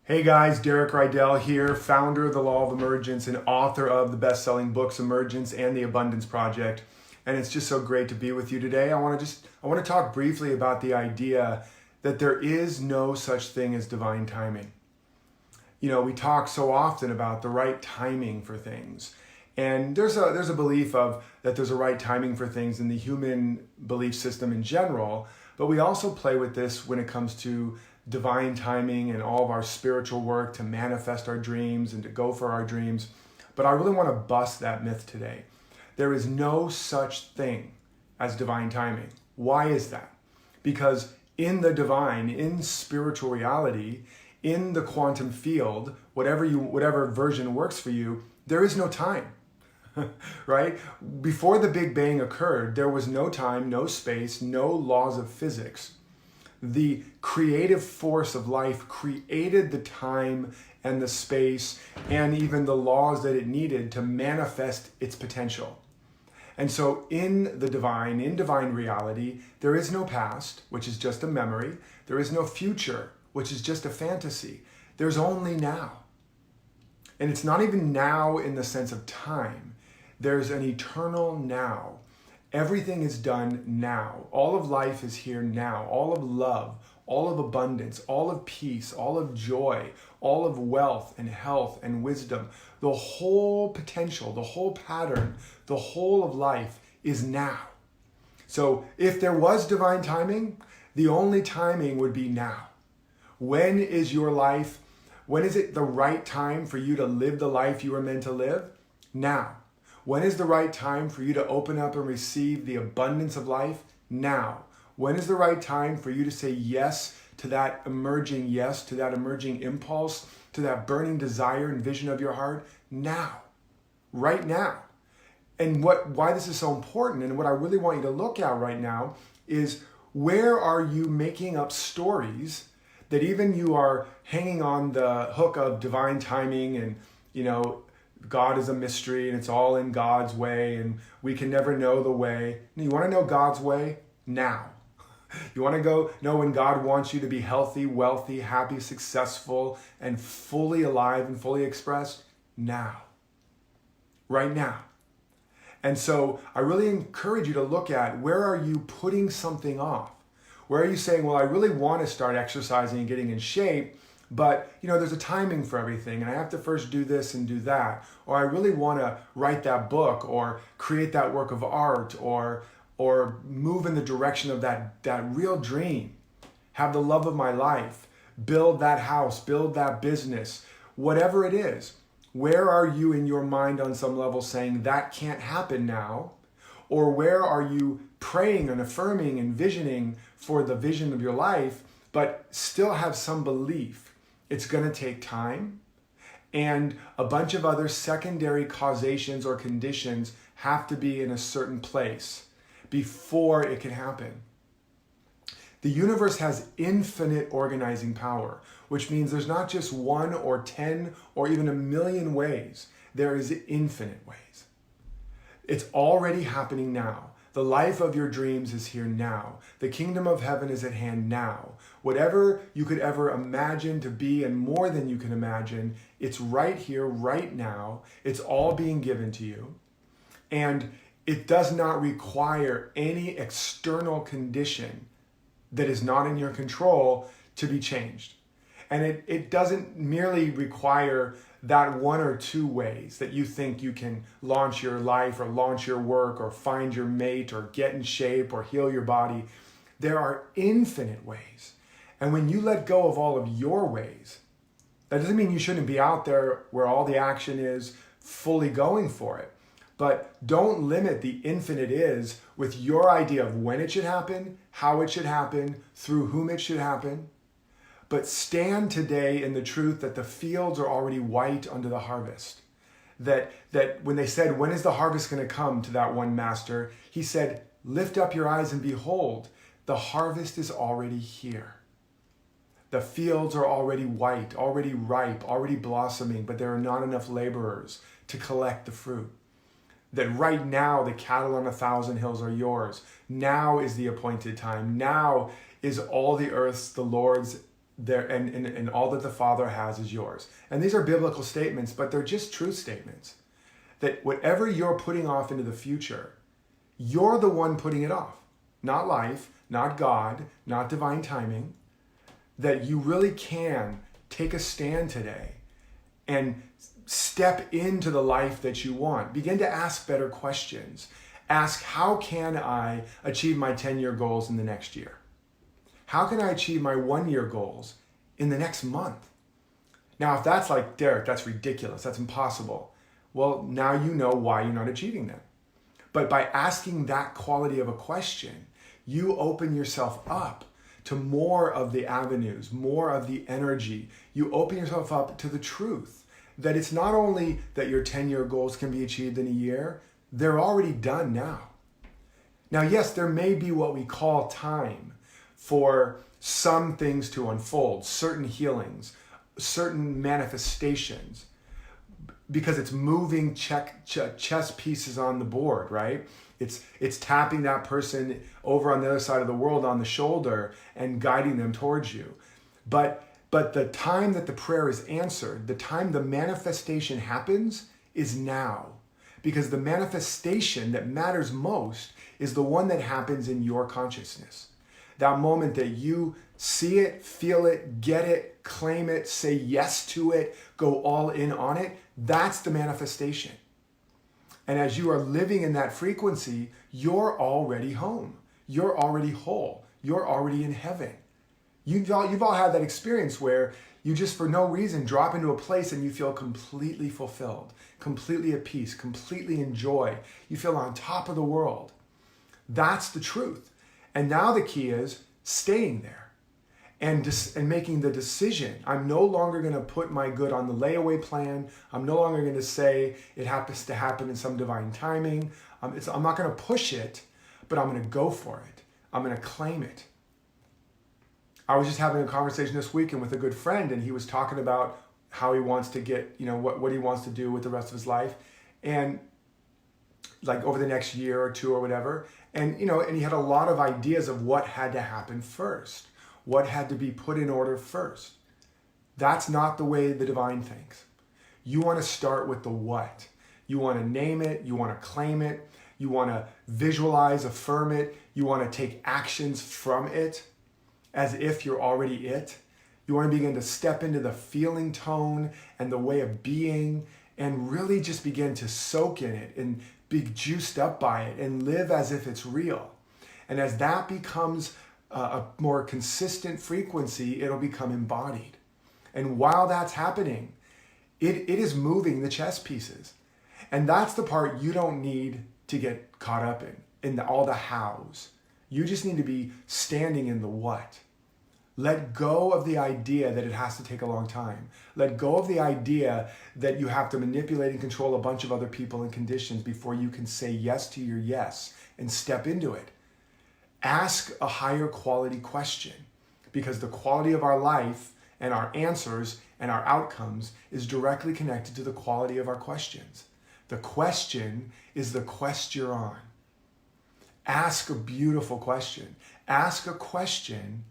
Hey guys, Derek Rydall here, founder of the Law of Emergence and author of the best-selling books Emergence and the Abundance Project. And it's just so great to be with you today. I want to talk briefly about the idea that there is no such thing as divine timing. You know, we talk so often about the right timing for things. And there's a belief of that there's a right timing for things in the human belief system in general, but we also play with this when it comes to divine timing and all of our spiritual work to manifest our dreams and to go for our dreams. But I really want to bust that myth today. There is no such thing as divine timing. Why is that? Because in the divine, in spiritual reality, in the quantum field, whatever version works for you, there is no time. Right? Before the Big Bang occurred, there was no time, no space, no laws of physics. The creative force of life created the time and the space and even the laws that it needed to manifest its potential. And so in divine reality, there is no past, which is just a memory. There is no future, which is just a fantasy. There's only now. And it's not even now in the sense of time. There's an eternal now. Everything is done now. All of life is here now. All of love, all of abundance, all of peace, all of joy, all of wealth and health and wisdom. The whole potential, the whole pattern, the whole of life is now. So if there was divine timing, the only timing would be now. When is your life, when is it the right time for you to live the life you were meant to live? Now. When is the right time for you to open up and receive the abundance of life? Now. When is the right time for you to say yes to that emerging impulse, to that burning desire and vision of your heart? Now. Right now. And why this is so important and what I really want you to look at right now is where are you making up stories that even you are hanging on the hook of divine timing and, God is a mystery and it's all in God's way and we can never know the way. You want to know God's way? Now. You want to know when God wants you to be healthy, wealthy, happy, successful, and fully alive and fully expressed? Now. Right now. And so I really encourage you to look at where are you putting something off? Where are you saying, well, I really want to start exercising and getting in shape, but there's a timing for everything and I have to first do this and do that. Or I really want to write that book or create that work of art or move in the direction of that real dream. Have the love of my life. Build that house, build that business, whatever it is. Where are you in your mind on some level saying that can't happen now? Or where are you praying and affirming and visioning for the vision of your life, but still have some belief it's going to take time and a bunch of other secondary causations or conditions have to be in a certain place before it can happen? The universe has infinite organizing power, which means there's not just 1 or 10 or even 1,000,000 ways. There is infinite ways. It's already happening now. The life of your dreams is here now. The kingdom of heaven is at hand now. Whatever you could ever imagine to be and more than you can imagine, it's right here, right now. It's all being given to you. And it does not require any external condition that is not in your control to be changed. And it doesn't merely require that 1 or 2 ways that you think you can launch your life or launch your work or find your mate or get in shape or heal your body. There are infinite ways. And when you let go of all of your ways, that doesn't mean you shouldn't be out there where all the action is fully going for it. But don't limit the infinite is with your idea of when it should happen, how it should happen, through whom it should happen. But stand today in the truth that the fields are already white under the harvest. That when they said, when is the harvest going to come to that one master? He said, lift up your eyes and behold, the harvest is already here. The fields are already white, already ripe, already blossoming, but there are not enough laborers to collect the fruit. That right now the cattle on 1,000 hills are yours. Now is the appointed time. Now is all the earth's the Lord's and all that the Father has is yours. And these are biblical statements, but they're just truth statements. That whatever you're putting off into the future, you're the one putting it off. Not life, not God, not divine timing. That you really can take a stand today and step into the life that you want. Begin to ask better questions. Ask, how can I achieve my 10-year goals in the next year? How can I achieve my 1-year goals in the next month? Now, if that's like, Derek, that's ridiculous, that's impossible. Well, now you know why you're not achieving them. But by asking that quality of a question, you open yourself up to more of the avenues, more of the energy. You open yourself up to the truth that it's not only that your 10-year goals can be achieved in a year, they're already done now. Now, yes, there may be what we call time for some things to unfold, certain healings, certain manifestations, because it's moving chess pieces on the board, right? It's tapping that person over on the other side of the world on the shoulder and guiding them towards you. But the time that the prayer is answered, the time the manifestation happens is now. Because the manifestation that matters most is the one that happens in your consciousness. That moment that you see it, feel it, get it, claim it, say yes to it, go all in on it, that's the manifestation. And as you are living in that frequency, you're already home. You're already whole. You're already in heaven. You've all had that experience where you just for no reason drop into a place and you feel completely fulfilled, completely at peace, completely in joy. You feel on top of the world. That's the truth. And now the key is staying there and making the decision. I'm no longer going to put my good on the layaway plan. I'm no longer going to say it happens to happen in some divine timing. I'm not going to push it, but I'm going to go for it. I'm going to claim it. I was just having a conversation this weekend with a good friend, and he was talking about how he wants to get, what he wants to do with the rest of his life, and like over the next year or two or whatever. And he had a lot of ideas of what had to happen first, what had to be put in order first. That's not the way the divine thinks. You want to start with the what. You want to name it, you want to claim it, you want to visualize, affirm it, you want to take actions from it as if you're already it. You want to begin to step into the feeling tone and the way of being and really just begin to soak in it and be juiced up by it and live as if it's real. And as that becomes a more consistent frequency, it'll become embodied. And while that's happening, it is moving the chess pieces. And that's the part you don't need to get caught up in all the hows. You just need to be standing in the what. Let go of the idea that it has to take a long time. Let go of the idea that you have to manipulate and control a bunch of other people and conditions before you can say yes to your yes and step into it. Ask a higher quality question, because the quality of our life and our answers and our outcomes is directly connected to the quality of our questions. The question is the quest you're on. Ask a beautiful question. Ask a question,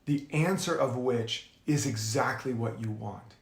the answer of which is exactly what you want.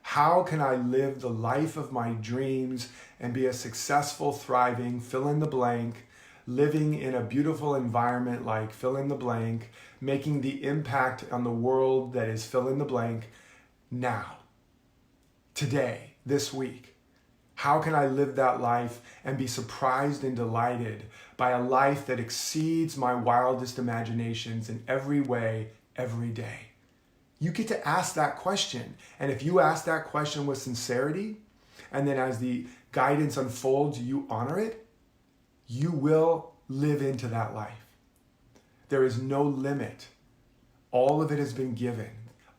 How can I live the life of my dreams and be a successful, thriving, fill in the blank, living in a beautiful environment like fill in the blank, making the impact on the world that is fill in the blank now, today, this week? How can I live that life and be surprised and delighted by a life that exceeds my wildest imaginations in every way, every day? You get to ask that question. And if you ask that question with sincerity, and then as the guidance unfolds, you honor it, you will live into that life. There is no limit. All of it has been given.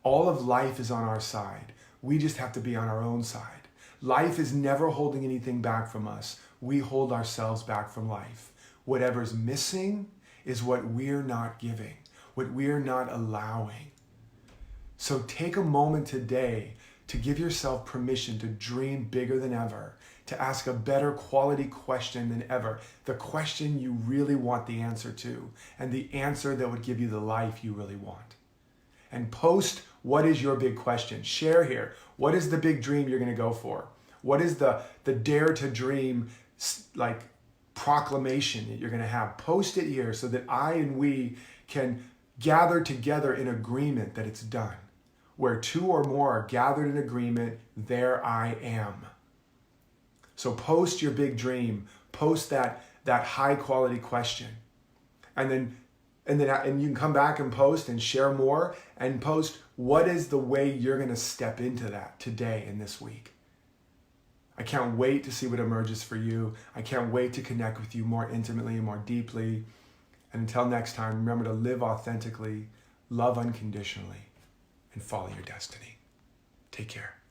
All of life is on our side. We just have to be on our own side. Life is never holding anything back from us. We hold ourselves back from life. Whatever's missing is what we're not giving, what we're not allowing. So take a moment today to give yourself permission to dream bigger than ever, to ask a better quality question than ever, the question you really want the answer to, and the answer that would give you the life you really want. and post what is your big question. Share here. What is the big dream you're going to go for? What is the dare to dream like proclamation that you're going to have? Post it here so that I and we can gather together in agreement that it's done. Where two or more are gathered in agreement, there I am. So post your big dream. Post that high quality question. And you can come back and post and share more and post what is the way you're going to step into that today and this week. I can't wait to see what emerges for you. I can't wait to connect with you more intimately and more deeply. And until next time, remember to live authentically, love unconditionally, and follow your destiny. Take care.